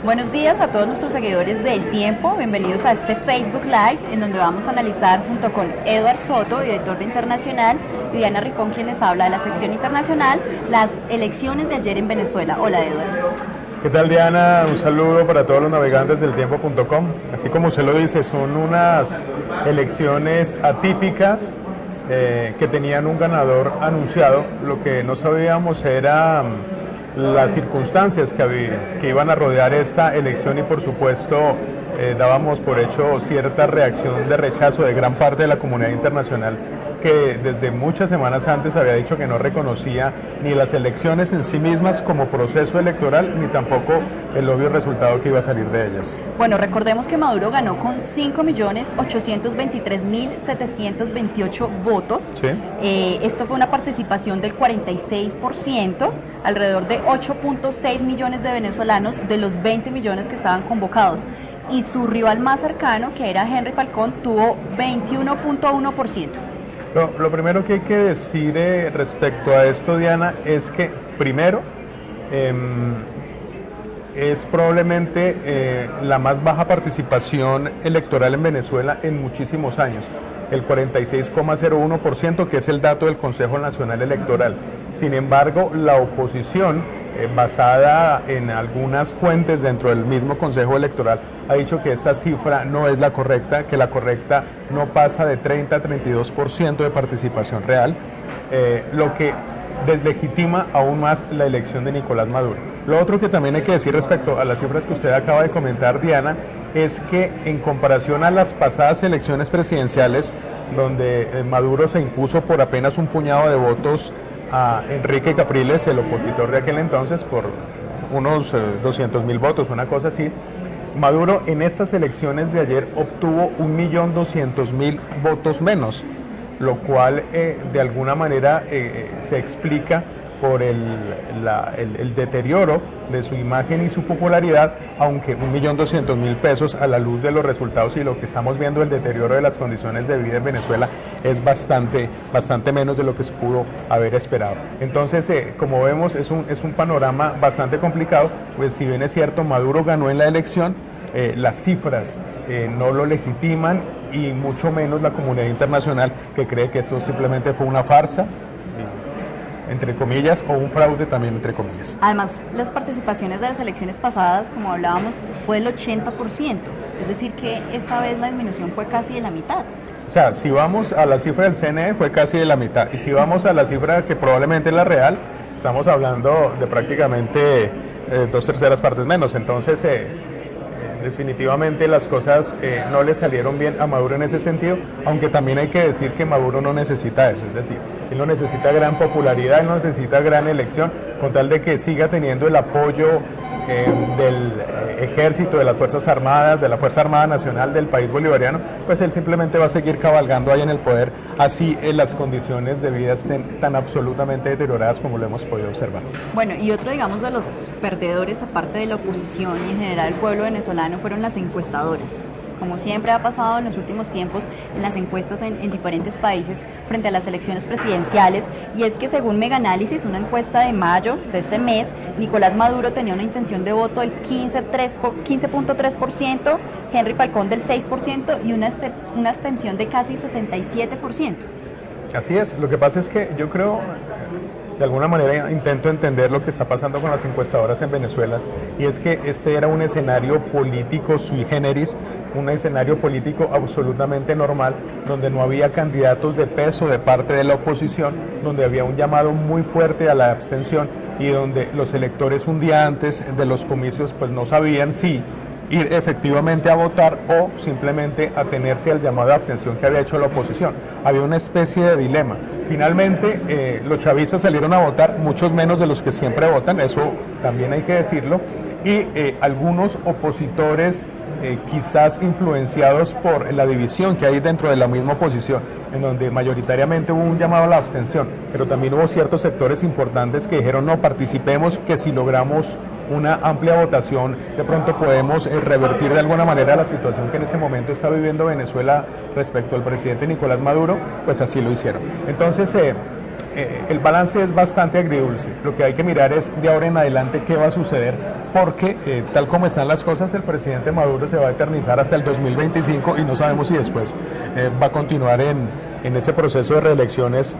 Buenos días a todos nuestros seguidores de El Tiempo, bienvenidos a este Facebook Live en donde vamos a analizar junto con Eduard Soto, director de Internacional, y Diana Ricón, quien les habla de la sección internacional, las elecciones de ayer en Venezuela. Hola Eduard. ¿Qué tal, Diana? Un saludo para todos los navegantes del tiempo.com. Así como usted lo dice, son unas elecciones atípicas que tenían un ganador anunciado. Lo que no sabíamos era las circunstancias que iban a rodear esta elección y, por supuesto, dábamos por hecho cierta reacción de rechazo de gran parte de la comunidad internacional, que desde muchas semanas antes había dicho que no reconocía ni las elecciones en sí mismas como proceso electoral, ni tampoco el obvio resultado que iba a salir de ellas. Bueno, recordemos que Maduro ganó con 5.823.728 votos. ¿Sí? Esto fue una participación del 46%, alrededor de 8.6 millones de venezolanos de los 20 millones que estaban convocados. Y su rival más cercano, que era Henry Falcón, tuvo 21.1%. Lo primero que hay que decir respecto a esto, Diana, es que primero es probablemente la más baja participación electoral en Venezuela en muchísimos años, el 46,01%, que es el dato del Consejo Nacional Electoral. Sin embargo, la oposición, basada en algunas fuentes dentro del mismo Consejo Electoral, ha dicho que esta cifra no es la correcta, que la correcta no pasa de 30 a 32% de participación real, lo que deslegitima aún más la elección de Nicolás Maduro. Lo otro que también hay que decir respecto a las cifras que usted acaba de comentar, Diana, es que en comparación a las pasadas elecciones presidenciales, donde Maduro se impuso por apenas un puñado de votos a Enrique Capriles, el opositor de aquel entonces, por unos 200.000 votos, una cosa así, Maduro en estas elecciones de ayer obtuvo 1.200.000 votos menos, lo cual de alguna manera se explica por el deterioro de su imagen y su popularidad, aunque 1.200.000 pesos a la luz de los resultados y lo que estamos viendo, el deterioro de las condiciones de vida en Venezuela, es bastante menos de lo que se pudo haber esperado. Entonces, como vemos, es un panorama bastante complicado, pues si bien es cierto, Maduro ganó en la elección, las cifras no lo legitiman, y mucho menos la comunidad internacional, que cree que esto simplemente fue una farsa, entre comillas, o un fraude también, entre comillas. Además, las participaciones de las elecciones pasadas, como hablábamos, fue del 80%, es decir que esta vez la disminución fue casi de la mitad. O sea, si vamos a la cifra del CNE fue casi de la mitad, y si vamos a la cifra que probablemente es la real, estamos hablando de prácticamente 2/3 partes menos. Entonces, definitivamente las cosas no le salieron bien a Maduro en ese sentido, aunque también hay que decir que Maduro no necesita eso, es decir, él no necesita gran popularidad, él no necesita gran elección, con tal de que siga teniendo el apoyo del ejército, de las Fuerzas Armadas, de la Fuerza Armada Nacional del país bolivariano, pues él simplemente va a seguir cabalgando ahí en el poder, así las condiciones de vida estén tan absolutamente deterioradas como lo hemos podido observar. Bueno, y otro, digamos, de los perdedores, aparte de la oposición y en general el pueblo venezolano, fueron las encuestadoras. Como siempre ha pasado en los últimos tiempos en las encuestas en diferentes países frente a las elecciones presidenciales, y es que según Megaanálisis, una encuesta de mayo de este mes, Nicolás Maduro tenía una intención de voto del 15.3%, Henry Falcón del 6% y una abstención de casi 67%. Así es, lo que pasa es que yo creo, de alguna manera intento entender lo que está pasando con las encuestadoras en Venezuela, y es que este era un escenario político sui generis, un escenario político absolutamente normal, donde no había candidatos de peso de parte de la oposición, donde había un llamado muy fuerte a la abstención, y donde los electores un día antes de los comicios pues no sabían si ir efectivamente a votar o simplemente atenerse al llamado de abstención que había hecho la oposición. Había una especie de dilema. Finalmente, los chavistas salieron a votar, muchos menos de los que siempre votan, eso también hay que decirlo, y algunos opositores quizás influenciados por la división que hay dentro de la misma oposición, en donde mayoritariamente hubo un llamado a la abstención, pero también hubo ciertos sectores importantes que dijeron no, participemos, que si logramos una amplia votación de pronto podemos revertir de alguna manera la situación que en ese momento está viviendo Venezuela respecto al presidente Nicolás Maduro, pues así lo hicieron. Entonces el balance es bastante agridulce. Lo que hay que mirar es de ahora en adelante qué va a suceder porque tal como están las cosas, el presidente Maduro se va a eternizar hasta el 2025 y no sabemos si después va a continuar en ese proceso de reelecciones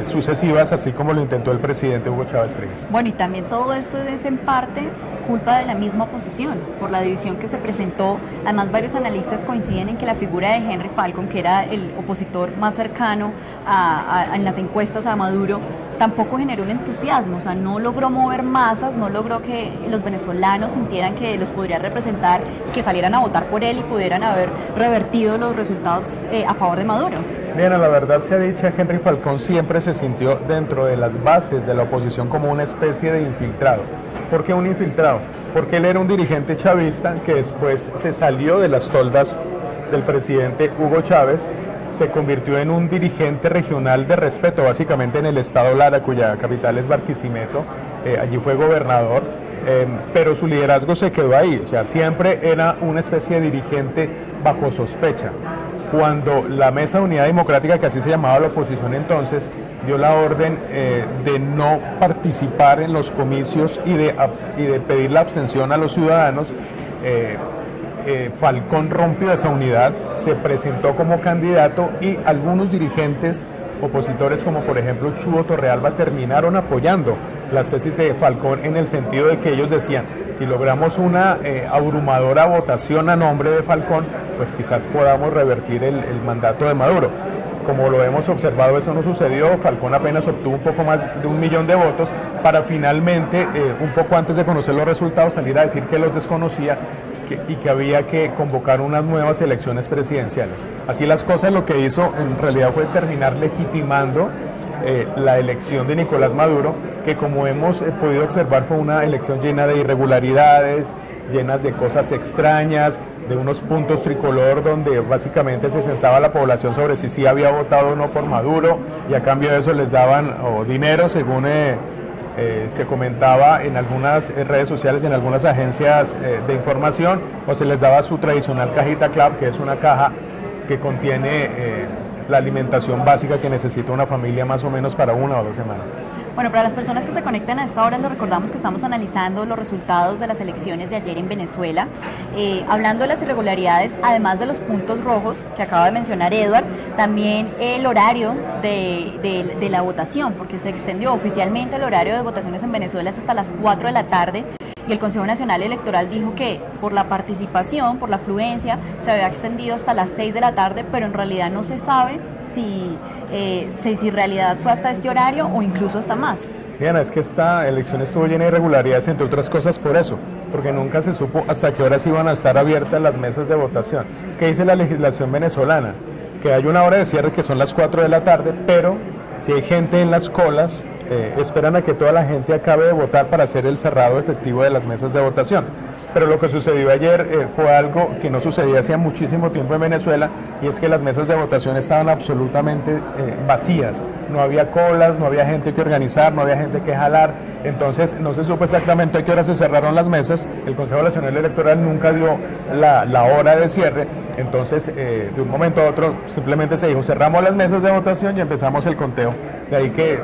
sucesivas, así como lo intentó el presidente Hugo Chávez Frías. Bueno, y también todo esto es en parte culpa de la misma oposición, por la división que se presentó. Además, varios analistas coinciden en que la figura de Henry Falcon, que era el opositor más cercano en las encuestas a Maduro, tampoco generó un entusiasmo, o sea, no logró mover masas, no logró que los venezolanos sintieran que los podría representar, que salieran a votar por él y pudieran haber revertido los resultados a favor de Maduro. Bien, la verdad sea dicha, Henry Falcón siempre se sintió dentro de las bases de la oposición como una especie de infiltrado. ¿Por qué un infiltrado? Porque él era un dirigente chavista que después se salió de las toldas del presidente Hugo Chávez, se convirtió en un dirigente regional de respeto, básicamente en el estado Lara, cuya capital es Barquisimeto, allí fue gobernador, pero su liderazgo se quedó ahí, o sea, siempre era una especie de dirigente bajo sospecha. Cuando la Mesa de Unidad Democrática, que así se llamaba la oposición entonces, dio la orden de no participar en los comicios y de pedir la abstención a los ciudadanos, Falcón rompió esa unidad, se presentó como candidato y algunos dirigentes opositores, como por ejemplo Chuvo Torrealba, terminaron apoyando las tesis de Falcón, en el sentido de que ellos decían, si logramos una abrumadora votación a nombre de Falcón, pues quizás podamos revertir el mandato de Maduro. Como lo hemos observado, eso no sucedió. Falcón apenas obtuvo un poco más de 1 millón de votos para finalmente, un poco antes de conocer los resultados, salir a decir que los desconocía y que había que convocar unas nuevas elecciones presidenciales. Así las cosas, lo que hizo en realidad fue terminar legitimando la elección de Nicolás Maduro, que como hemos podido observar fue una elección llena de irregularidades, llenas de cosas extrañas, de unos puntos tricolor donde básicamente se censaba a la población sobre si sí había votado o no por Maduro, y a cambio de eso les daban dinero, según se comentaba en algunas redes sociales y en algunas agencias de información, o se les daba su tradicional cajita club, que es una caja que contiene la alimentación básica que necesita una familia más o menos para 1 o 2 semanas. Bueno, para las personas que se conectan a esta hora, les recordamos que estamos analizando los resultados de las elecciones de ayer en Venezuela, hablando de las irregularidades, además de los puntos rojos que acaba de mencionar Edward, también el horario de la votación, porque se extendió oficialmente el horario de votaciones en Venezuela hasta las 4 de la tarde, y el Consejo Nacional Electoral dijo que por la participación, por la afluencia, se había extendido hasta las 6 de la tarde, pero en realidad no se sabe si en realidad fue hasta este horario o incluso hasta más. Diana, es que esta elección estuvo llena de irregularidades, entre otras cosas por eso, porque nunca se supo hasta qué horas iban a estar abiertas las mesas de votación. ¿Qué dice la legislación venezolana? Que hay una hora de cierre que son las 4 de la tarde, pero si hay gente en las colas, esperan a que toda la gente acabe de votar para hacer el cerrado efectivo de las mesas de votación. Pero lo que sucedió ayer fue algo que no sucedía hacía muchísimo tiempo en Venezuela, y es que las mesas de votación estaban absolutamente vacías. No había colas, no había gente que organizar, no había gente que jalar. Entonces no se supo exactamente a qué hora se cerraron las mesas. El Consejo Nacional Electoral nunca dio la hora de cierre. Entonces de un momento a otro simplemente se dijo, cerramos las mesas de votación y empezamos el conteo. De ahí que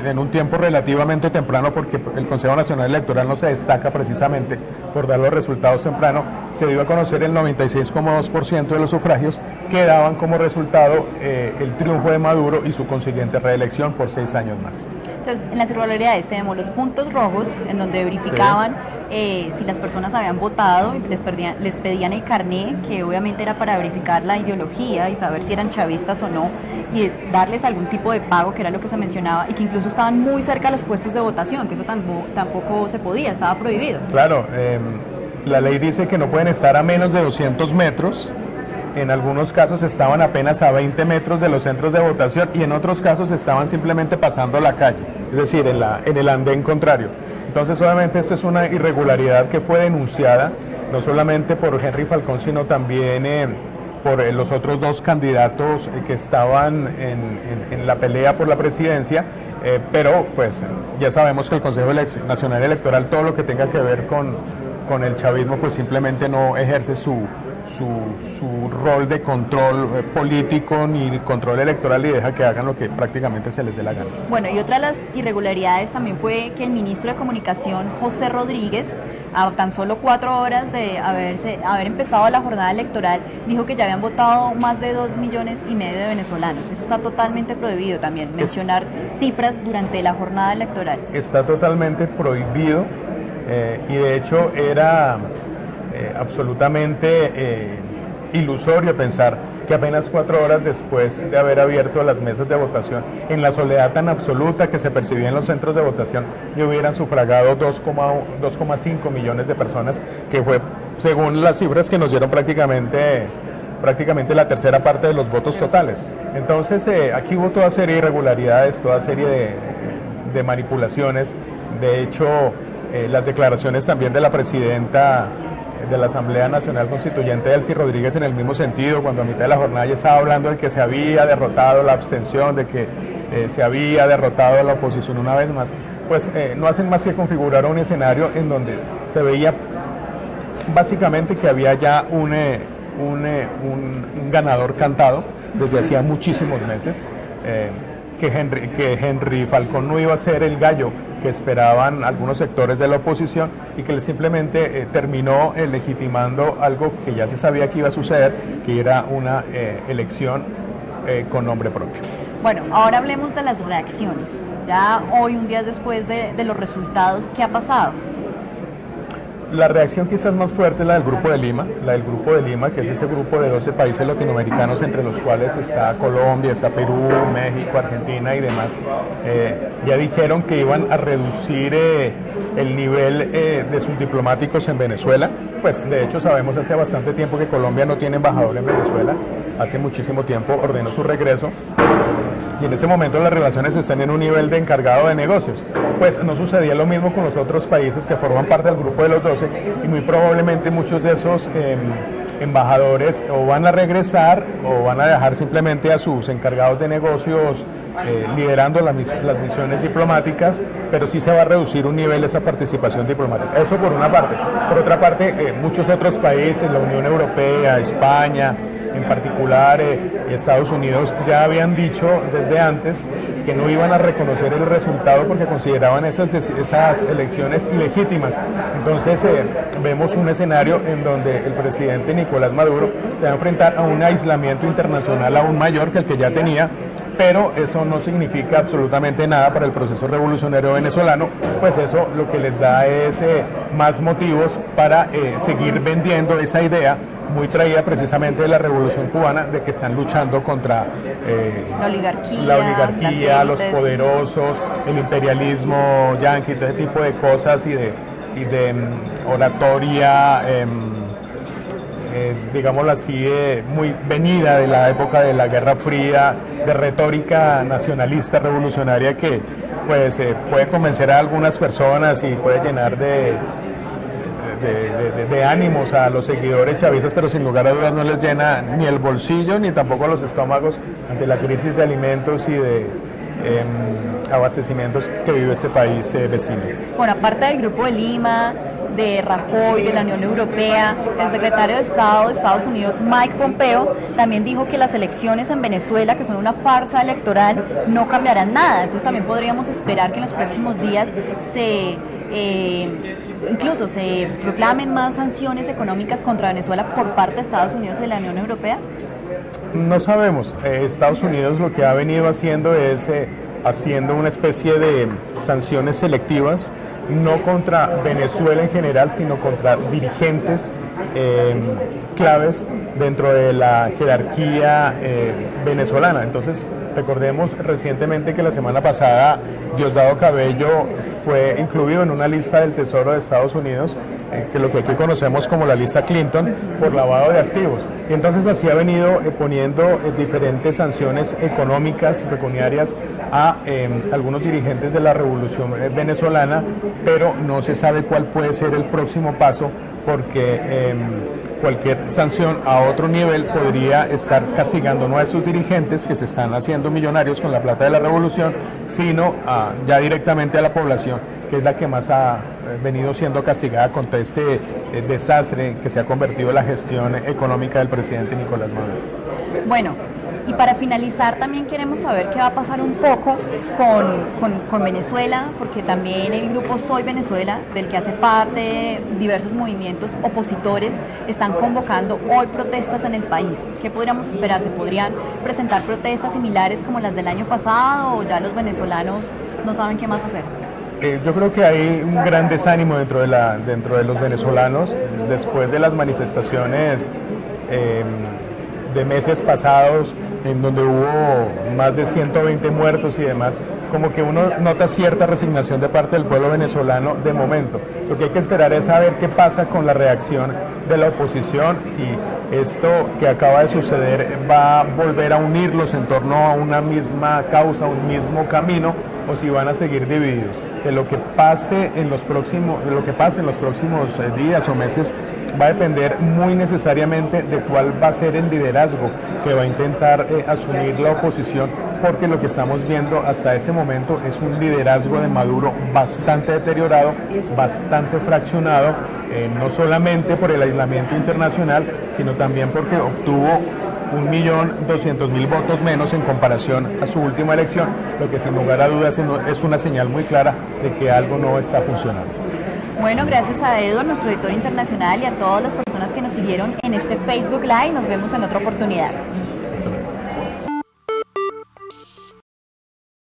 en un tiempo relativamente temprano, porque el Consejo Nacional Electoral no se destaca precisamente por dar los resultados temprano, se dio a conocer el 96,2% de los sufragios, que daban como resultado el triunfo de Maduro y su consiguiente reelección por 6 años más. Entonces, en las irregularidades tenemos los puntos rojos, en donde verificaban si las personas habían votado y les pedían el carné, que obviamente era para verificar la ideología y saber si eran chavistas o no, y darles algún tipo de pago, que era lo que se mencionaba, y que incluso estaban muy cerca de los puestos de votación, que eso tampoco se podía, estaba prohibido. Claro, la ley dice que no pueden estar a menos de 200 metros, en algunos casos estaban apenas a 20 metros de los centros de votación y en otros casos estaban simplemente pasando la calle, es decir, en el andén contrario. Entonces obviamente esto es una irregularidad que fue denunciada no solamente por Henry Falcón, sino también por los otros 2 candidatos que estaban en la pelea por la presidencia, pero pues ya sabemos que el Consejo Nacional Electoral, todo lo que tenga que ver con el chavismo, pues simplemente no ejerce su su rol de control político ni control electoral y deja que hagan lo que prácticamente se les dé la gana. Bueno, y otra de las irregularidades también fue que el ministro de Comunicación, José Rodríguez, a tan solo 4 horas de haber empezado la jornada electoral, dijo que ya habían votado más de 2,5 millones de venezolanos. Eso está totalmente prohibido también, mencionar cifras durante la jornada electoral. Está totalmente prohibido y de hecho era absolutamente ilusorio pensar que apenas 4 horas después de haber abierto las mesas de votación, en la soledad tan absoluta que se percibía en los centros de votación, y hubieran sufragado 2,5 millones de personas, que fue, según las cifras que nos dieron, prácticamente la tercera parte de los votos totales. Entonces aquí hubo toda serie de irregularidades, toda serie de manipulaciones. De hecho, las declaraciones también de la presidenta de la Asamblea Nacional Constituyente, Delcy Rodríguez, en el mismo sentido, cuando a mitad de la jornada ya estaba hablando de que se había derrotado la abstención, de que se había derrotado la oposición una vez más, pues no hacen más que configurar un escenario en donde se veía básicamente que había ya un ganador cantado desde hacía muchísimos meses, que Henry Falcón no iba a ser el gallo que esperaban algunos sectores de la oposición y que simplemente terminó legitimando algo que ya se sabía que iba a suceder, que era una elección con nombre propio. Bueno, ahora hablemos de las reacciones. Ya hoy, un día después de los resultados, ¿qué ha pasado? La reacción quizás más fuerte es la del Grupo de Lima, que es ese grupo de 12 países latinoamericanos, entre los cuales está Colombia, está Perú, México, Argentina y demás. Ya dijeron que iban a reducir el nivel de sus diplomáticos en Venezuela. Pues de hecho sabemos hace bastante tiempo que Colombia no tiene embajador en Venezuela, hace muchísimo tiempo ordenó su regreso. Y en ese momento las relaciones están en un nivel de encargado de negocios. Pues no sucedía lo mismo con los otros países que forman parte del grupo de los 12 y muy probablemente muchos de esos embajadores o van a regresar o van a dejar simplemente a sus encargados de negocios liderando las misiones diplomáticas, pero sí se va a reducir un nivel esa participación diplomática. Eso por una parte. Por otra parte, muchos otros países, la Unión Europea, España, en particular Estados Unidos, ya habían dicho desde antes que no iban a reconocer el resultado porque consideraban esas elecciones ilegítimas. Entonces vemos un escenario en donde el presidente Nicolás Maduro se va a enfrentar a un aislamiento internacional aún mayor que el que ya tenía, pero eso no significa absolutamente nada para el proceso revolucionario venezolano, pues eso lo que les da es más motivos para seguir vendiendo esa idea muy traída precisamente de la Revolución Cubana, de que están luchando contra la oligarquía, los poderosos, el imperialismo yanqui, todo ese tipo de cosas y de oratoria, digámoslo así, muy venida de la época de la Guerra Fría, de retórica nacionalista revolucionaria que pues puede convencer a algunas personas y puede llenar de ánimos a los seguidores chavistas, pero sin lugar a dudas no les llena ni el bolsillo ni tampoco los estómagos ante la crisis de alimentos y de abastecimientos que vive este país vecino. Bueno, aparte del Grupo de Lima, de Rajoy, de la Unión Europea, el secretario de Estado de Estados Unidos, Mike Pompeo, también dijo que las elecciones en Venezuela, que son una farsa electoral, no cambiarán nada. Entonces también podríamos esperar que en los próximos días incluso se proclamen más sanciones económicas contra Venezuela por parte de Estados Unidos y de la Unión Europea. No sabemos. Estados Unidos lo que ha venido haciendo es haciendo una especie de sanciones selectivas, no contra Venezuela en general, sino contra dirigentes claves dentro de la jerarquía venezolana. Entonces, recordemos recientemente que la semana pasada Diosdado Cabello fue incluido en una lista del Tesoro de Estados Unidos, que lo que aquí conocemos como la lista Clinton, por lavado de activos. Y entonces así ha venido poniendo diferentes sanciones económicas, pecuniarias, a algunos dirigentes de la revolución venezolana, pero no se sabe cuál puede ser el próximo paso, porque cualquier sanción a otro nivel podría estar castigando no a esos dirigentes que se están haciendo millonarios con la plata de la revolución, sino ya directamente a la población, que es la que más ha venido siendo castigada con todo este desastre que se ha convertido en la gestión económica del presidente Nicolás Maduro. Bueno, y para finalizar también queremos saber qué va a pasar un poco con Venezuela, porque también el grupo Soy Venezuela, del que hace parte diversos movimientos opositores, están convocando hoy protestas en el país. ¿Qué podríamos esperar? ¿Se podrían presentar protestas similares como las del año pasado o ya los venezolanos no saben qué más hacer? Yo creo que hay un gran desánimo dentro de los venezolanos después de las manifestaciones de meses pasados, en donde hubo más de 120 muertos y demás. Como que uno nota cierta resignación de parte del pueblo venezolano de momento. Lo que hay que esperar es saber qué pasa con la reacción de la oposición, si esto que acaba de suceder va a volver a unirlos en torno a una misma causa, un mismo camino, o si van a seguir divididos. De lo que pase en los próximos días o meses va a depender muy necesariamente de cuál va a ser el liderazgo que va a intentar asumir la oposición, porque lo que estamos viendo hasta este momento es un liderazgo de Maduro bastante deteriorado, bastante fraccionado, no solamente por el aislamiento internacional, sino también porque obtuvo 1.200.000 votos menos en comparación a su última elección, lo que sin lugar a dudas es una señal muy clara de que algo no está funcionando. Bueno, gracias a Edward, nuestro editor internacional, y a todas las personas que nos siguieron en este Facebook Live. Nos vemos en otra oportunidad.